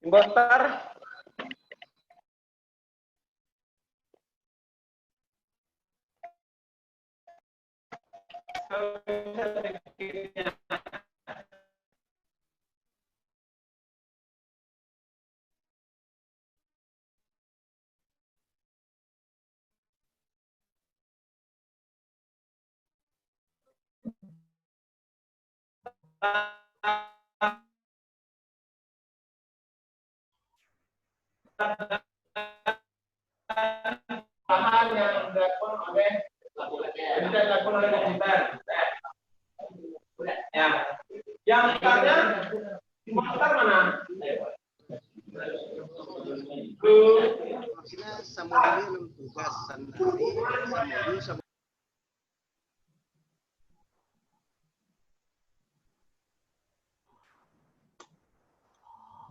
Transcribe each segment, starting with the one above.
Impostor. Ya. Yang tanya impostor mana? Sila Samuel ng tugas sandali. Samuel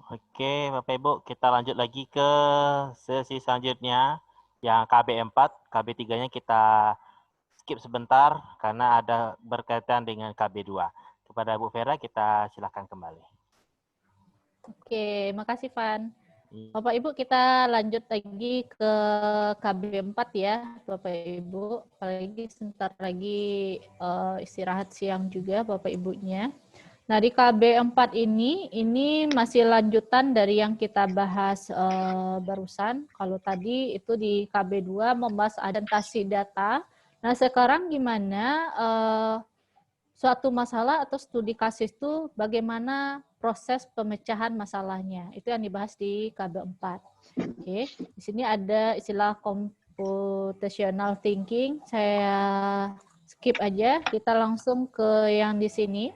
Oke, Bapak Ibu, kita lanjut lagi ke sesi selanjutnya yang KB4. KB3-nya kita skip sebentar karena ada berkaitan dengan KB2. Kepada Bu Vera, kita silakan kembali. Oke, makasih Van. Bapak Ibu, kita lanjut lagi ke KB4 ya, Bapak Ibu. Apalagi sebentar lagi istirahat siang juga Bapak Ibunya. Nah, di KB4 ini masih lanjutan dari yang kita bahas barusan. Kalau tadi itu di KB2 membahas adaptasi data. Nah, sekarang gimana suatu masalah atau studi kasus itu bagaimana proses pemecahan masalahnya. Itu yang dibahas di KB4. Oke, di sini ada istilah computational thinking. Saya skip aja, kita langsung ke yang di sini.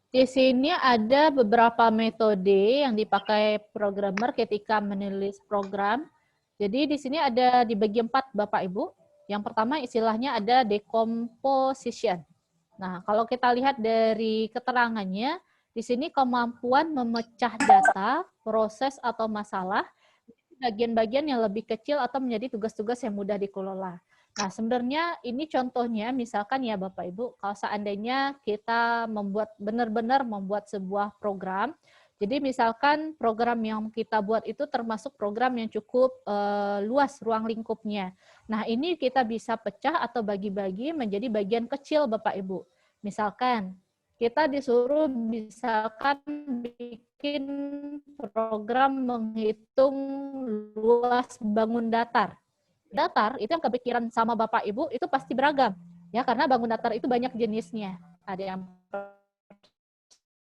Di sini ada beberapa metode yang dipakai programmer ketika menulis program. Jadi di sini ada di bagian 4 Bapak Ibu. Yang pertama istilahnya ada decomposition. Nah, kalau kita lihat dari keterangannya, di sini kemampuan memecah data, proses atau masalah, bagian-bagian yang lebih kecil atau menjadi tugas-tugas yang mudah dikelola. Nah, sebenarnya ini contohnya, misalkan ya Bapak Ibu, kalau seandainya kita benar-benar membuat sebuah program, jadi misalkan program yang kita buat itu termasuk program yang cukup luas ruang lingkupnya. Nah, ini kita bisa pecah atau bagi-bagi menjadi bagian kecil Bapak Ibu. Misalkan kita disuruh bikin program menghitung luas bangun datar. Datar itu yang kepikiran sama Bapak Ibu itu pasti beragam ya, karena bangun datar itu banyak jenisnya. Ada yang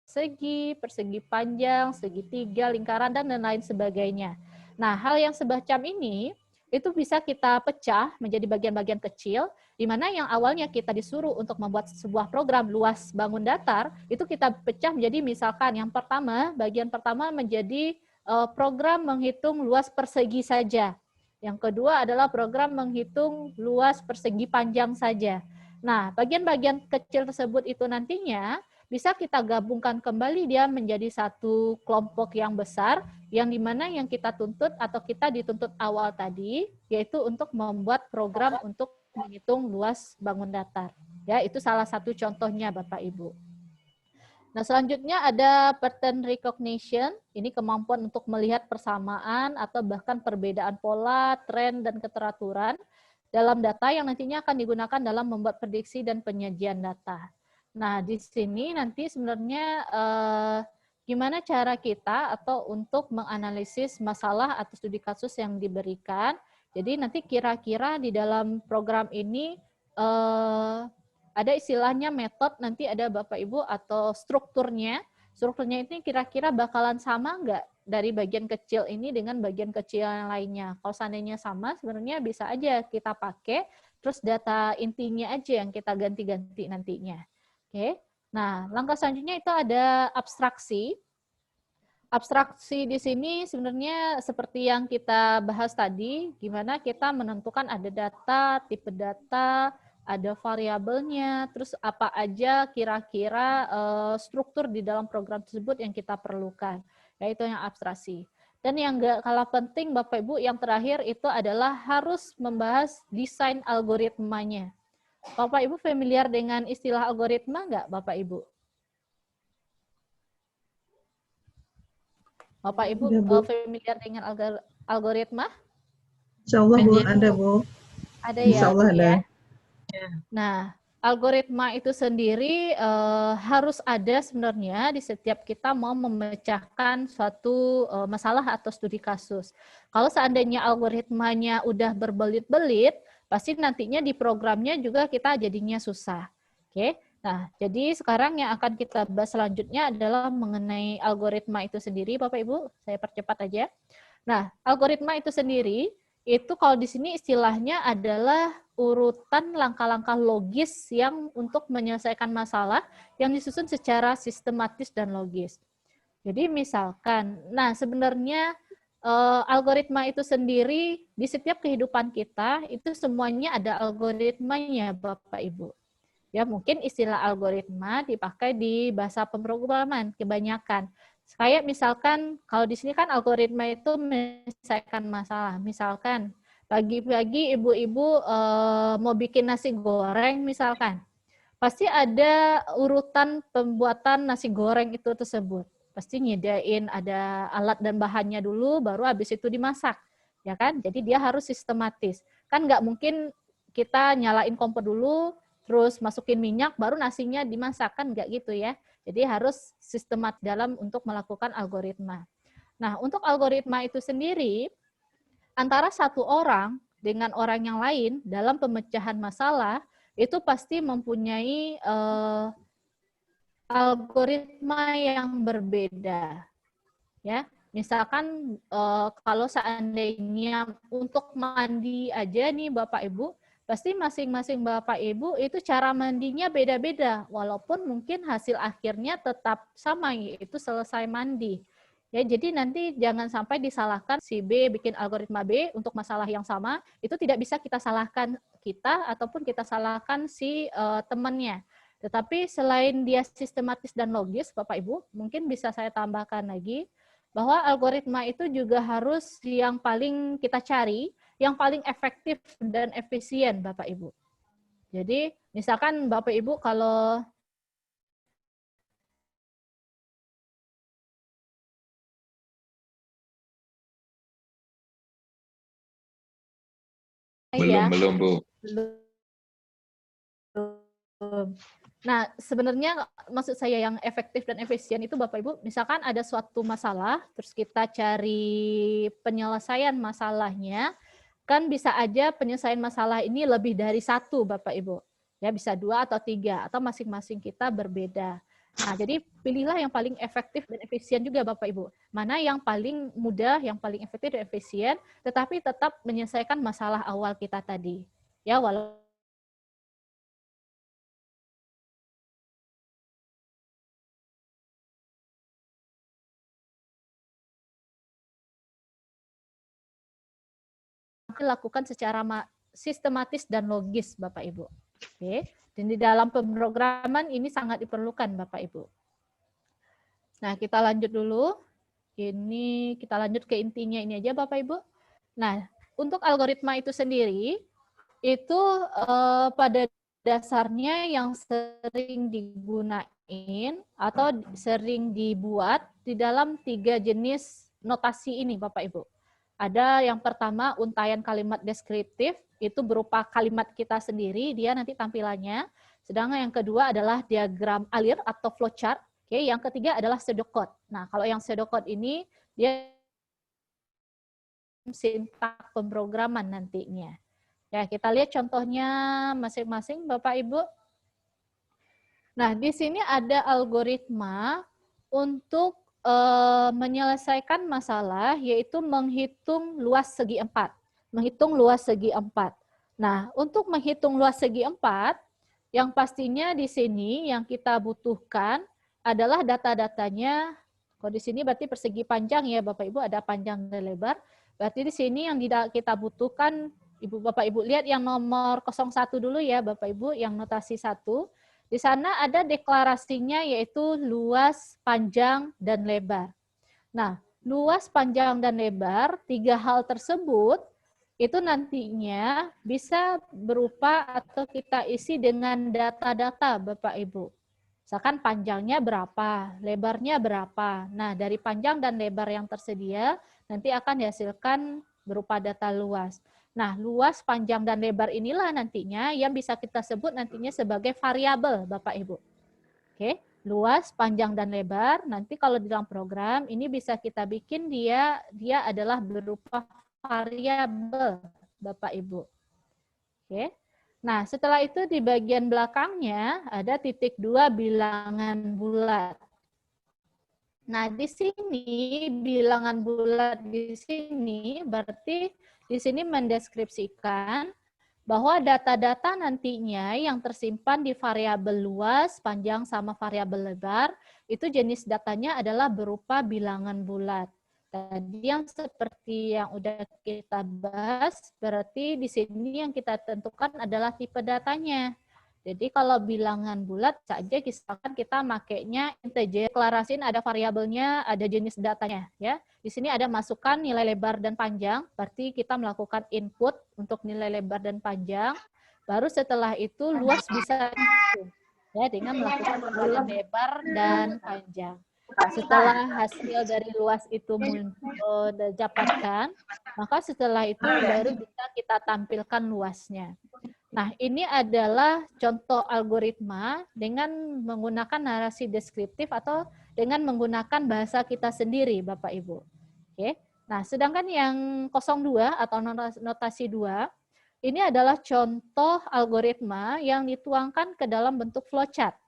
persegi panjang, segitiga, lingkaran dan lain sebagainya. Nah, hal yang semacam ini itu bisa kita pecah menjadi bagian-bagian kecil, di mana yang awalnya kita disuruh untuk membuat sebuah program luas bangun datar, itu kita pecah menjadi misalkan yang pertama, bagian pertama menjadi program menghitung luas persegi saja. Yang kedua adalah program menghitung luas persegi panjang saja. Nah, bagian-bagian kecil tersebut itu nantinya bisa kita gabungkan kembali dia menjadi satu kelompok yang besar, yang dimana yang kita tuntut atau kita dituntut awal tadi, yaitu untuk membuat program untuk menghitung luas bangun datar. Ya, itu salah satu contohnya Bapak Ibu. Nah, selanjutnya ada pattern recognition. Ini kemampuan untuk melihat persamaan atau bahkan perbedaan pola, tren, dan keteraturan dalam data yang nantinya akan digunakan dalam membuat prediksi dan penyajian data. Nah, di sini nanti sebenarnya gimana cara kita atau untuk menganalisis masalah atau studi kasus yang diberikan. Jadi nanti kira-kira di dalam program ini ada istilahnya metode, nanti ada Bapak Ibu atau strukturnya. Strukturnya ini kira-kira bakalan sama nggak dari bagian kecil ini dengan bagian kecil yang lainnya. Kalau seandainya sama, sebenarnya bisa aja kita pakai, terus data intinya aja yang kita ganti-ganti nantinya. Oke. Nah, langkah selanjutnya itu ada abstraksi. Abstraksi di sini sebenarnya seperti yang kita bahas tadi, gimana kita menentukan ada data, tipe data, ada variabelnya, terus apa aja kira-kira struktur di dalam program tersebut yang kita perlukan, yaitu yang abstraksi. Dan yang nggak kalah penting Bapak Ibu, yang terakhir itu adalah harus membahas desain algoritmanya. Bapak Ibu familiar dengan istilah algoritma nggak Bapak Ibu? Bapak Ibu Ada, Bu. familiar dengan algoritma? Insya Allah, Bu, ada, Bu. Ada Insya ya, Allah Bu, ada. ya. Nah, algoritma itu sendiri harus ada sebenarnya di setiap kita mau memecahkan suatu masalah atau studi kasus. Kalau seandainya algoritmanya udah berbelit-belit, pasti nantinya di programnya juga kita jadinya susah. Oke. Nah, jadi sekarang yang akan kita bahas selanjutnya adalah mengenai algoritma itu sendiri, Bapak Ibu. Saya percepat aja. Nah, algoritma itu sendiri, itu kalau di sini istilahnya adalah urutan langkah-langkah logis yang untuk menyelesaikan masalah yang disusun secara sistematis dan logis. Jadi misalkan, nah sebenarnya algoritma itu sendiri di setiap kehidupan kita, itu semuanya ada algoritmanya, Bapak Ibu. Ya, mungkin istilah algoritma dipakai di bahasa pemrograman kebanyakan. Kayak misalkan kalau di sini kan algoritma itu menyelesaikan masalah. Misalkan pagi-pagi ibu-ibu mau bikin nasi goreng misalkan. Pasti ada urutan pembuatan nasi goreng itu tersebut. Pasti nyediain ada alat dan bahannya dulu, baru habis itu dimasak. Ya kan? Jadi dia harus sistematis. Kan nggak mungkin kita nyalain kompor dulu, terus masukin minyak, baru nasinya dimasak, kan nggak gitu ya. Jadi harus sistematis dalam untuk melakukan algoritma. Nah, untuk algoritma itu sendiri, antara satu orang dengan orang yang lain dalam pemecahan masalah, itu pasti mempunyai algoritma yang berbeda. Ya, misalkan kalau seandainya untuk mandi aja nih Bapak Ibu, pasti masing-masing Bapak Ibu itu cara mandinya beda-beda, walaupun mungkin hasil akhirnya tetap sama, yaitu selesai mandi. Ya, jadi nanti jangan sampai disalahkan si B bikin algoritma B untuk masalah yang sama, itu tidak bisa kita salahkan kita ataupun kita salahkan si temannya. Tetapi selain dia sistematis dan logis, Bapak Ibu, mungkin bisa saya tambahkan lagi, bahwa algoritma itu juga harus yang paling kita cari, yang paling efektif dan efisien, Bapak Ibu. Jadi, misalkan Bapak Ibu kalau Belum, Bu. Nah, sebenarnya maksud saya yang efektif dan efisien itu Bapak Ibu, misalkan ada suatu masalah, terus kita cari penyelesaian masalahnya, kan bisa aja penyelesaian masalah ini lebih dari satu Bapak Ibu. Ya, bisa 2 atau 3, atau masing-masing kita berbeda. Nah, jadi pilihlah yang paling efektif dan efisien juga Bapak Ibu. Mana yang paling mudah, yang paling efektif dan efisien, tetapi tetap menyelesaikan masalah awal kita tadi. Ya, walaupun dilakukan secara sistematis dan logis, Bapak Ibu. Oke. Dan di dalam pemrograman ini sangat diperlukan, Bapak Ibu. Nah, kita lanjut dulu. Ini kita lanjut ke intinya ini aja, Bapak Ibu. Nah, untuk algoritma itu sendiri, itu pada dasarnya yang sering digunain atau sering dibuat di dalam 3 jenis notasi ini, Bapak Ibu. Ada yang pertama untaian kalimat deskriptif, itu berupa kalimat kita sendiri, dia nanti tampilannya. Sedangkan yang kedua adalah diagram alir atau flowchart. Oke, yang ketiga adalah pseudocode. Nah, kalau yang pseudocode ini dia sintak pemrograman nantinya. Ya, kita lihat contohnya masing-masing Bapak Ibu. Nah, di sini ada algoritma untuk menyelesaikan masalah, yaitu menghitung luas segi 4. Menghitung luas segi 4. Nah, untuk menghitung luas segi 4, yang pastinya di sini yang kita butuhkan adalah data-datanya. Kalau di sini berarti persegi panjang ya Bapak Ibu, ada panjang dan lebar. Berarti di sini yang kita butuhkan, Bapak Ibu lihat yang nomor 01 dulu ya Bapak Ibu, yang notasi 1. Di sana ada deklarasinya yaitu luas, panjang, dan lebar. Nah, luas, panjang, dan lebar, tiga hal tersebut itu nantinya bisa berupa atau kita isi dengan data-data Bapak Ibu. Misalkan panjangnya berapa, lebarnya berapa. Nah, dari panjang dan lebar yang tersedia nanti akan dihasilkan berupa data luas. Nah, luas, panjang, dan lebar inilah nantinya yang bisa kita sebut nantinya sebagai variabel Bapak Ibu. Oke, luas, panjang, dan lebar. Nanti kalau di dalam program ini bisa kita bikin dia adalah berupa variabel Bapak Ibu. Oke. Nah, setelah itu di bagian belakangnya ada titik 2 bilangan bulat. Nah, di sini bilangan bulat di sini berarti di sini mendeskripsikan bahwa data-data nantinya yang tersimpan di variabel luas, panjang, sama variabel lebar, itu jenis datanya adalah berupa bilangan bulat. Tadi yang seperti yang udah kita bahas, berarti di sini yang kita tentukan adalah tipe datanya. Jadi kalau bilangan bulat saja misalkan kita makainya integer, deklarasin ada variabelnya, ada jenis datanya ya. Di sini ada masukkan nilai lebar dan panjang, berarti kita melakukan input untuk nilai lebar dan panjang. Baru setelah itu luas bisa ya dengan melakukan nilai lebar dan panjang. Setelah hasil dari luas itu didapatkan, maka setelah itu baru bisa kita tampilkan luasnya. Nah, ini adalah contoh algoritma dengan menggunakan narasi deskriptif atau dengan menggunakan bahasa kita sendiri, Bapak Ibu. Oke. Nah, sedangkan yang 02 atau notasi 2, ini adalah contoh algoritma yang dituangkan ke dalam bentuk flowchart.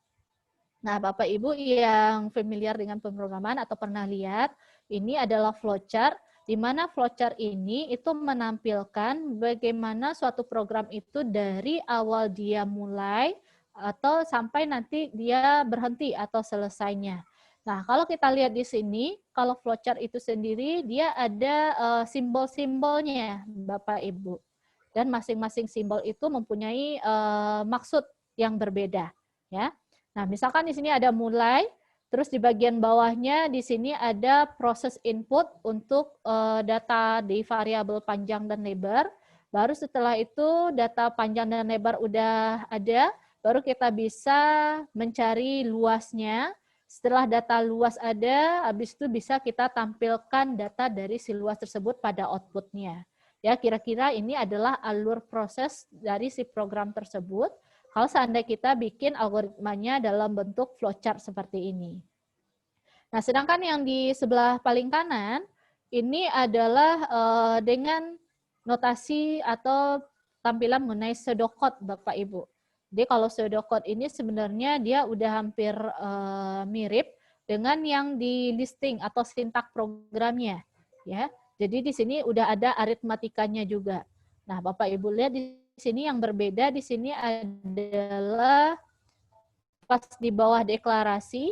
Nah, Bapak Ibu yang familiar dengan pemrograman atau pernah lihat, ini adalah flowchart, di mana flowchart ini itu menampilkan bagaimana suatu program itu dari awal dia mulai atau sampai nanti dia berhenti atau selesainya. Nah, kalau kita lihat di sini, kalau flowchart itu sendiri dia ada simbol-simbolnya, Bapak Ibu. Dan masing-masing simbol itu mempunyai maksud yang berbeda, ya. Nah, misalkan di sini ada mulai, terus di bagian bawahnya di sini ada proses input untuk data di variabel panjang dan lebar. Baru setelah itu data panjang dan lebar udah ada, baru kita bisa mencari luasnya. Setelah data luas ada, habis itu bisa kita tampilkan data dari si luas tersebut pada outputnya. Ya, kira-kira ini adalah alur proses dari si program tersebut. Kalau seandainya kita bikin algoritmanya dalam bentuk flowchart seperti ini. Nah, sedangkan yang di sebelah paling kanan, ini adalah dengan notasi atau tampilan mengenai pseudocode, Bapak Ibu. Jadi kalau pseudocode ini sebenarnya dia udah hampir mirip dengan yang di listing atau sintak programnya. Ya, jadi di sini udah ada aritmatikanya juga. Nah, Bapak Ibu lihat di sini yang berbeda di sini adalah pas di bawah deklarasi,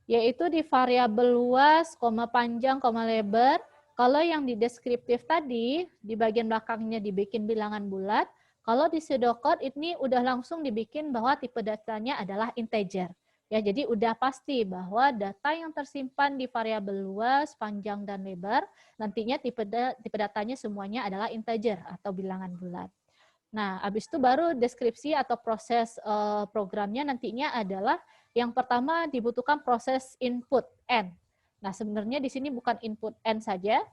yaitu di variabel luas, panjang, lebar. Kalau yang di deskriptif tadi, di bagian belakangnya dibikin bilangan bulat. Kalau di pseudocode ini udah langsung dibikin bahwa tipe datanya adalah integer. Ya, jadi udah pasti bahwa data yang tersimpan di variabel luas, panjang, dan lebar, nantinya tipe datanya semuanya adalah integer atau bilangan bulat. Nah, habis itu baru deskripsi atau proses programnya nantinya adalah yang pertama dibutuhkan proses input N. Nah, sebenarnya di sini bukan input N saja.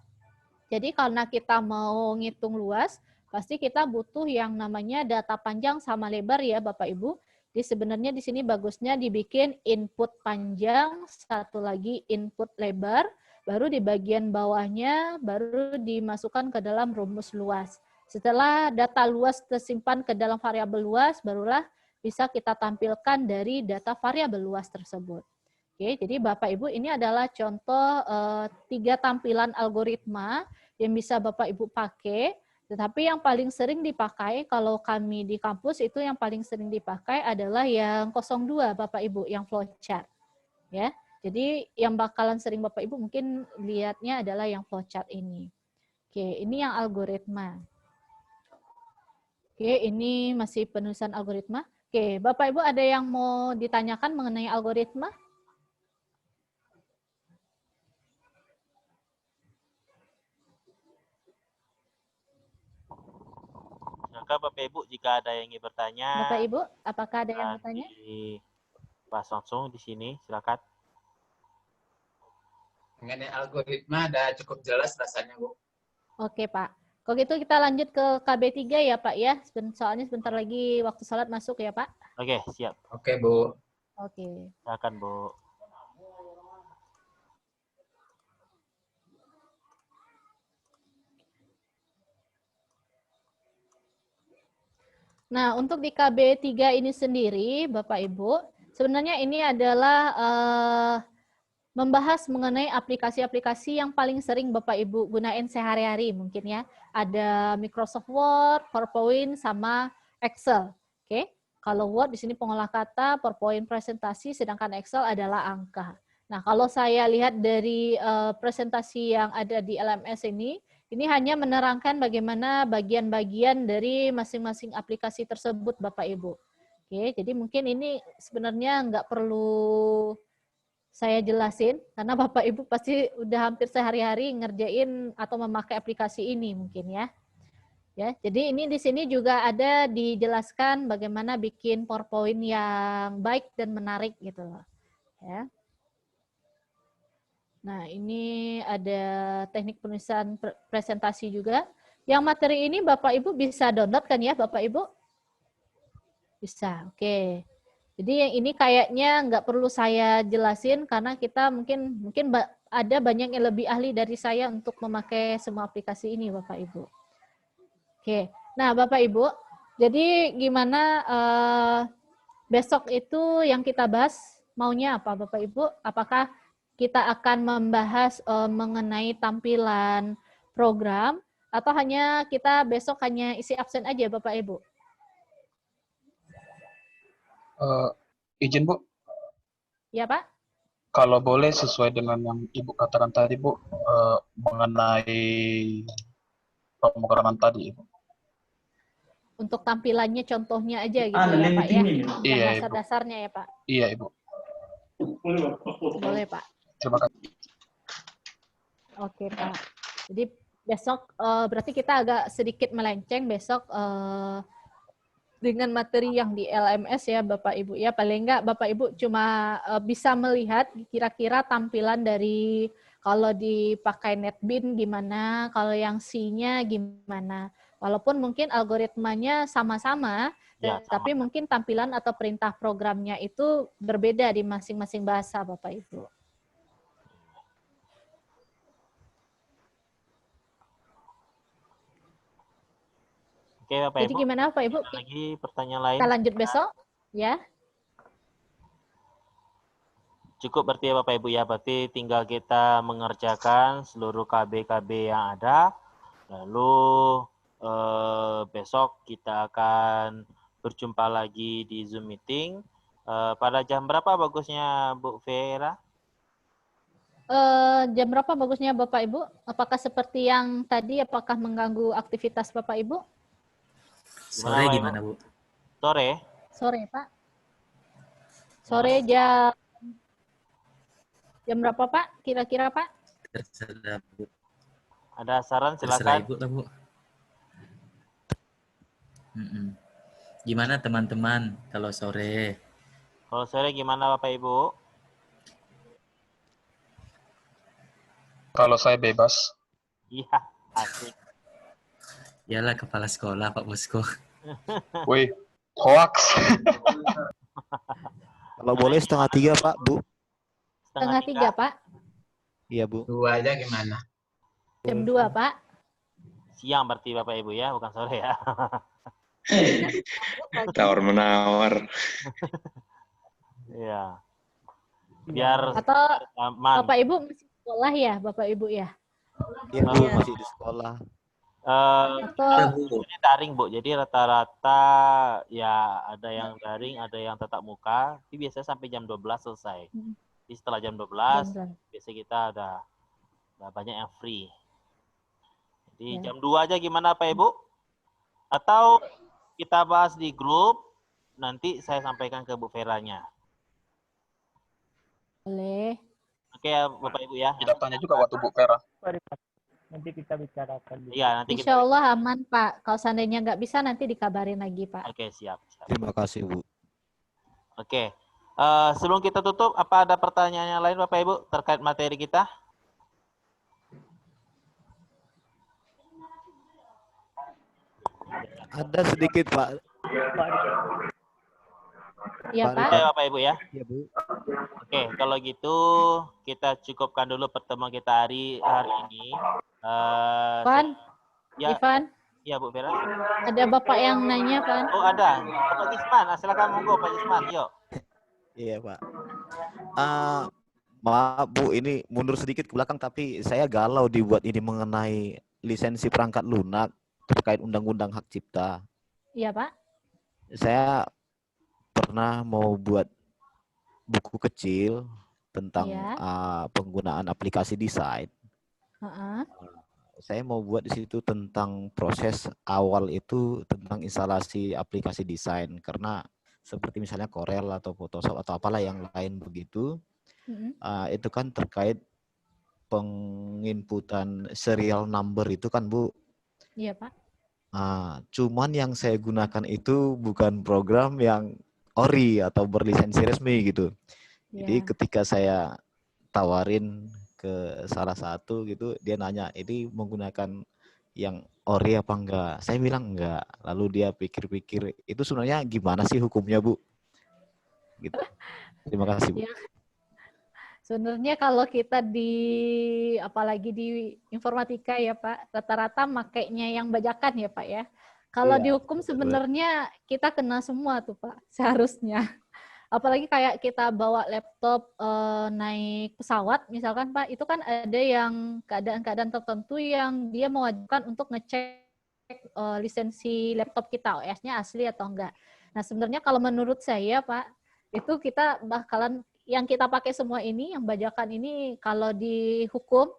Jadi karena kita mau ngitung luas, pasti kita butuh yang namanya data panjang sama lebar ya Bapak Ibu. Jadi sebenarnya di sini bagusnya dibikin input panjang, satu lagi input lebar, baru di bagian bawahnya baru dimasukkan ke dalam rumus luas. Setelah data luas tersimpan ke dalam variabel luas, barulah bisa kita tampilkan dari data variabel luas tersebut. Oke, jadi Bapak Ibu ini adalah contoh 3 tampilan algoritma yang bisa Bapak Ibu pakai. Tetapi yang paling sering dipakai kalau kami di kampus itu yang paling sering dipakai adalah yang 02 Bapak Ibu, yang flowchart. Ya, jadi yang bakalan sering Bapak Ibu mungkin lihatnya adalah yang flowchart ini. Oke, ini yang algoritma. Oke, ini masih penulisan algoritma. Oke, Bapak Ibu ada yang mau ditanyakan mengenai algoritma? maka Bapak Ibu jika ada yang ingin bertanya, Bapak Ibu, apakah ada yang bertanya? dibahas langsung di sini, silakan. Mengenai algoritma ada cukup jelas rasanya, Bu. Oke, Pak. Kalau gitu kita lanjut ke KB3 ya, Pak ya. Soalnya sebentar lagi waktu salat masuk ya, Pak. Oke, siap. Oke, Bu. Oke. Silakan, Bu. Nah, untuk di KB3 ini sendiri, Bapak Ibu, sebenarnya ini adalah membahas mengenai aplikasi-aplikasi yang paling sering Bapak Ibu gunain sehari-hari mungkin ya. Ada Microsoft Word, PowerPoint, sama Excel. Oke, kalau Word di sini pengolah kata, PowerPoint presentasi, sedangkan Excel adalah angka. Nah, kalau saya lihat dari presentasi yang ada di LMS ini hanya menerangkan bagaimana bagian-bagian dari masing-masing aplikasi tersebut, Bapak Ibu. Oke, jadi mungkin ini sebenarnya nggak perlu saya jelasin, karena Bapak Ibu pasti udah hampir sehari-hari ngerjain atau memakai aplikasi ini mungkin ya. Ya, jadi ini di sini juga ada dijelaskan bagaimana bikin PowerPoint yang baik dan menarik gitu loh. Ya. Nah, ini ada teknik penulisan presentasi juga. Yang materi ini Bapak Ibu bisa download kan ya, Bapak Ibu? Bisa, oke. Jadi yang ini kayaknya nggak perlu saya jelasin karena kita mungkin ada banyak yang lebih ahli dari saya untuk memakai semua aplikasi ini, Bapak Ibu. Oke, nah Bapak Ibu, jadi gimana besok itu yang kita bahas maunya apa, Bapak Ibu? Apakah kita akan membahas mengenai tampilan program atau hanya kita besok hanya isi absen aja, Bapak Ibu? Izin Bu, Ya Pak? kalau boleh sesuai dengan yang Ibu katakan tadi Bu, mengenai pemrograman tadi Ibu. Untuk tampilannya contohnya aja gitu ya Pak ya? Yang Iya, Ibu. dasar-dasarnya ya Pak? Iya Ibu. Boleh Pak. Terima kasih. Oke Pak. Jadi besok berarti kita agak sedikit melenceng besok dengan materi yang di LMS ya Bapak Ibu ya. Paling enggak Bapak Ibu cuma bisa melihat kira-kira tampilan dari kalau dipakai NetBeans gimana, kalau yang C-nya gimana. Walaupun mungkin algoritmanya sama-sama, Ya, tapi mungkin tampilan atau perintah programnya itu berbeda di masing-masing bahasa Bapak Ibu. Oke, Bapak Jadi Ibu. gimana Bapak Ibu? Ada lagi pertanyaan lain? Kita lanjut besok ya. Cukup berarti ya Bapak Ibu ya, berarti tinggal kita mengerjakan seluruh KB-KB yang ada, lalu besok kita akan berjumpa lagi di Zoom meeting. Pada jam berapa bagusnya Bu Vera? Jam berapa bagusnya Bapak Ibu? Apakah seperti yang tadi, apakah mengganggu aktivitas Bapak Ibu? Sore gimana Bu? Sore? Sore Pak. Sore jam berapa Pak? Kira-kira Pak? Terserah Bu. Ada saran Terserah silakan. Ibu lah Bu. Gimana teman-teman kalau sore? Kalau sore gimana Bapak Ibu? Kalau saya bebas. Iya, asik. Yalah kepala sekolah Pak Bosko. Wih, hoax. Kalau boleh 2:30 Pak, Bu. Setengah 3 Pak. Iya Bu. 2 aja gimana? Jam 2 Pak. Siang berarti Bapak Ibu ya, bukan sore ya. Tawar-menawar. Iya. Biar Atau aman. Bapak Ibu masih sekolah ya, Bapak Ibu ya? Iya Bu, masih di sekolah. Atau Ini daring Bu, jadi rata-rata ya ada yang daring, ada yang tatap muka. Tapi biasanya sampai jam 12 selesai. Jadi setelah jam 12, biasanya kita ada banyak yang free. Jadi jam 2 aja gimana Pak Ibu? Atau kita bahas di grup, nanti saya sampaikan ke Bu Veranya. boleh. Oke ya Bapak Ibu ya. Tidak tanya juga waktu Bu Vera. Nanti nanti kita bicarakan. Iya, nanti kita. Insya Allah aman, Pak. Kalau seandainya nggak bisa, nanti dikabarin lagi, Pak. Oke, siap. Terima kasih, Bu. Oke. Sebelum kita tutup, apa ada pertanyaan yang lain Bapak Ibu terkait materi kita? Ada sedikit, Pak. Iya, Pak. Oke, Bapak Ibu ya. Iya, Bu. Oke, kalau gitu kita cukupkan dulu pertemuan kita hari ini. Van, Ya, Ivan, ya Bu Vera. ada Bapak yang nanya, Van. Oh, ada. Pak Jisman, silakan monggo Pak Jisman, yuk. Iya, Pak. Maaf, Bu, ini mundur sedikit ke belakang, tapi saya galau dibuat ini mengenai lisensi perangkat lunak terkait Undang-Undang Hak Cipta. Iya, Pak. Saya pernah mau buat buku kecil tentang penggunaan aplikasi desain. Saya mau buat di situ tentang proses awal itu tentang instalasi aplikasi desain, karena seperti misalnya Corel atau Photoshop atau apalah yang lain begitu, itu kan terkait penginputan serial number itu kan, Bu. Iya, Pak. Cuman yang saya gunakan itu bukan program yang ori atau berlisensi resmi gitu. Jadi ketika saya tawarin ke salah satu gitu, dia nanya, ini menggunakan yang ori apa enggak? Saya bilang enggak. Lalu dia pikir-pikir, itu sebenarnya gimana sih hukumnya, Bu? Gitu. Terima kasih, Bu. Ya. Sebenarnya kalau kita apalagi di informatika ya Pak, rata-rata makainya yang bajakan ya Pak ya. Kalau dihukum sebenarnya kita kena semua tuh Pak, seharusnya. Apalagi kayak kita bawa laptop naik pesawat misalkan Pak, itu kan ada yang keadaan-keadaan tertentu yang dia mewajibkan untuk ngecek lisensi laptop kita, OS-nya asli atau enggak. Nah sebenarnya kalau menurut saya Pak, itu kita bakalan, yang kita pakai semua ini, yang bajakan ini kalau dihukum,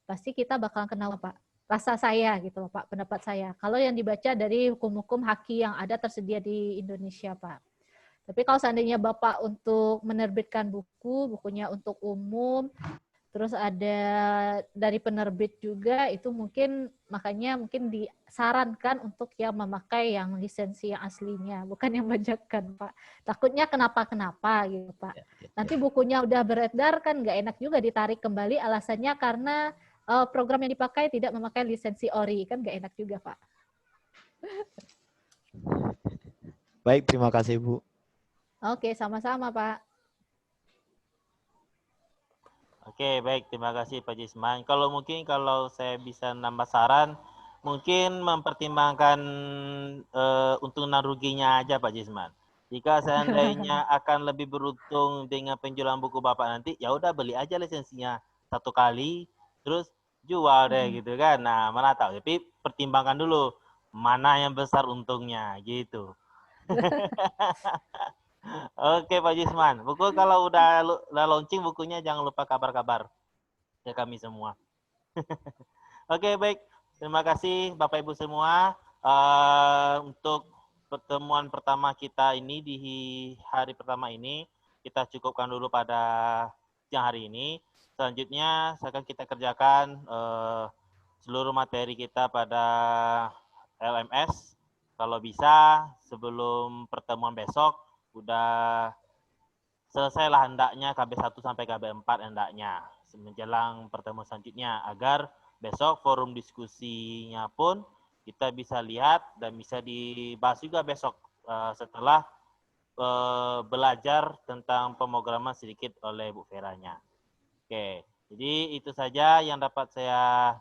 pasti kita bakalan kena Pak. Rasa saya gitu Pak, pendapat saya. Kalau yang dibaca dari hukum-hukum haki yang ada tersedia di Indonesia Pak. Tapi kalau seandainya Bapak untuk menerbitkan bukunya untuk umum, terus ada dari penerbit juga, itu makanya mungkin disarankan untuk yang memakai yang lisensi yang aslinya, bukan yang bajakan Pak. Takutnya kenapa-kenapa gitu Pak. Nanti bukunya udah beredar kan nggak enak juga ditarik kembali, alasannya karena program yang dipakai tidak memakai lisensi ori, kan nggak enak juga Pak. Baik, terima kasih Bu. Oke, sama-sama Pak. Oke, baik. Terima kasih Pak Jisman. Kalau saya bisa nambah saran, mungkin mempertimbangkan untung dan ruginya aja Pak Jisman. Jika seandainya akan lebih beruntung dengan penjualan buku Bapak nanti, ya udah beli aja lisensinya satu kali, terus jual deh gitu kan. Nah, mana tahu. Tapi pertimbangkan dulu mana yang besar untungnya gitu. Oke Pak Jisman, buku kalau udah launching bukunya jangan lupa kabar-kabar ke kami semua. Oke baik, terima kasih Bapak Ibu semua untuk pertemuan pertama kita ini di hari pertama ini kita cukupkan dulu pada siang hari ini. Selanjutnya akan kita kerjakan seluruh materi kita pada LMS. Kalau bisa sebelum pertemuan besok udah selesai lah hendaknya KB1 sampai KB4 hendaknya menjelang pertemuan selanjutnya, agar besok forum diskusinya pun kita bisa lihat dan bisa dibahas juga besok setelah belajar tentang pemrograman sedikit oleh Bu Veranya. Oke, jadi itu saja yang dapat saya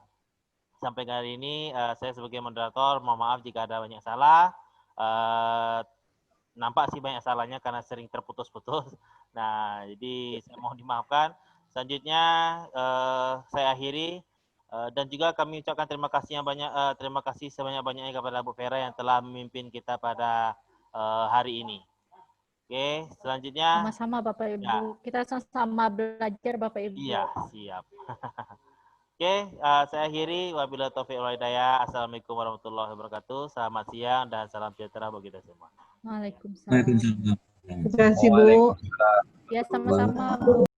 sampaikan hari ini. Saya sebagai moderator mohon maaf jika ada banyak salah. Nampak sih banyak salahnya karena sering terputus-putus. Nah, jadi saya mohon dimaafkan. Selanjutnya saya akhiri dan juga kami ucapkan terima kasih sebanyak-banyaknya kepada Bu Vera yang telah memimpin kita pada hari ini. Oke, selanjutnya sama-sama Bapak Ibu. Ya. Kita sama-sama belajar Bapak Ibu. Iya, siap. Oke, saya akhiri. Wabillahi taufiq wal hidayah. Assalamualaikum warahmatullahi wabarakatuh. Selamat siang dan salam sejahtera bagi kita semua. Waalaikumsalam. Terima kasih Bu. Ya sama-sama Bu.